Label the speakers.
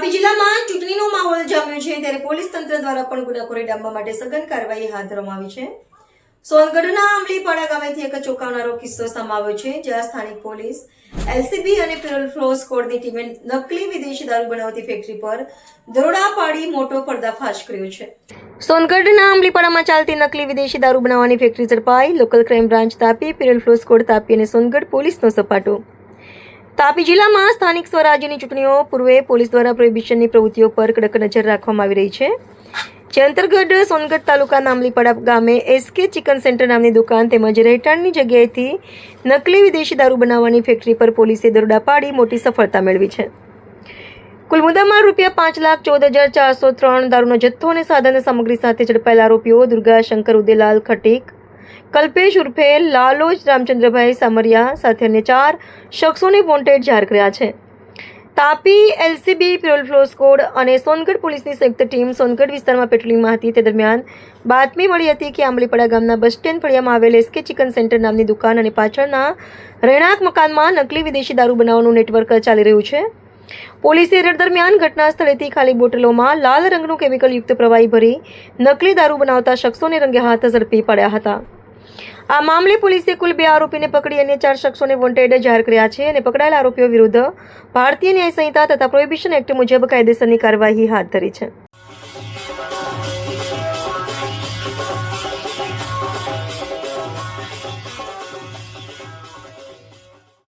Speaker 1: તાપી જિલ્લામાં ચૂંટણીનો માહોલ જામ્યો છે ત્યારે પોલીસ તંત્ર દ્વારા પણ ગુનાખોરી ડામવા માટે સઘન કાર્યવાહી હાથ ધરવામાં આવી છે। સોનગઢના આંબલીપાડા ગામેથી એક ચોંકાવનારો કિસ્સો સામે આવ્યો છે, જ્યાં સ્થાનિક પોલીસ, એલસીબી અને પેરોલ ફ્લો સ્કોડની ટીમે નકલી વિદેશી દારૂ બનાવતી ફેક્ટરી પર દરોડા પાડી મોટો પર્દાફાશ કર્યો છે। સોનગઢના આંબલીપાડામાં ચાલતી નકલી વિદેશી દારૂ બનાવવાની ફેક્ટરી ઝડપાઈ। Local crime branch Tapi, parole furlough squad Tapi અને સોનગઢ પોલીસનો સપાટો। તાપી જિલ્લામાં સ્થાનિક સ્વરાજ્યની ચૂંટણીઓ પૂર્વે પોલીસ દ્વારા પ્રોહિબિશનની પ્રવૃત્તિઓ પર કડક નજર રાખવામાં આવી રહી છે, જે અંતર્ગત સોનગઢ તાલુકાના આંબલીપાડા ગામે એસકે ચિકન સેન્ટર નામની દુકાન તેમજ રહેઠાણની જગ્યાએથી નકલી વિદેશી દારૂ બનાવવાની ફેક્ટરી પર પોલીસે દરોડા પાડી મોટી સફળતા મેળવી છે। કુલ મુદ્દામાલ ₹5,14,403 દારૂનો જથ્થો અને સાધન સામગ્રી સાથે ઝડપાયેલા આરોપીઓ દુર્ગા શંકર ઉદેલાલ ખટીક, કલ્પેશ ઉર્ફે લાલોજ રામચંદ્રભાઈ સામરિયા સાથે અન્ય 4 શખ્સોને વોન્ટેડ જાહેર કર્યા છે। Tapi LCB, parole furlough squad અને સોનગઢ પોલીસની સંયુક્ત ટીમ સોનગઢ વિસ્તારમાં પેટ્રોલિંગમાં હતી। તે દરમિયાન બાતમી મળી હતી કે આંબલીપાડા ગામના બસ સ્ટેન્ડ ફળિયામાં આવેલ એસકે ચિકન સેન્ટર નામની દુકાન અને પાછળના રહેણાંક મકાનમાં નકલી વિદેશી દારૂ બનાવવાનું નેટવર્ક ચાલી રહ્યું છે। પોલીસે રેડ દરમિયાન ઘટના સ્થળેથી ખાલી બોટલોમાં લાલ રંગનું કેમિકલયુક્ત પ્રવાહી ભરી નકલી દારૂ બનાવતા શખ્સોને રંગે હાથ ઝડપી પાડ્યા હતા। આ મામલે પોલીસે કુલ 2 આરોપીને પકડી અન્ય 4 શખ્સોને વોન્ટેડ જાહેર કર્યા છે અને પકડાયેલા આરોપીઓ વિરુદ્ધ ભારતીય ન્યાય સંહિતા તથા પ્રોહિબિશન એક્ટ મુજબ કાયદેસરની કાર્યવાહી હાથ ધરી છે।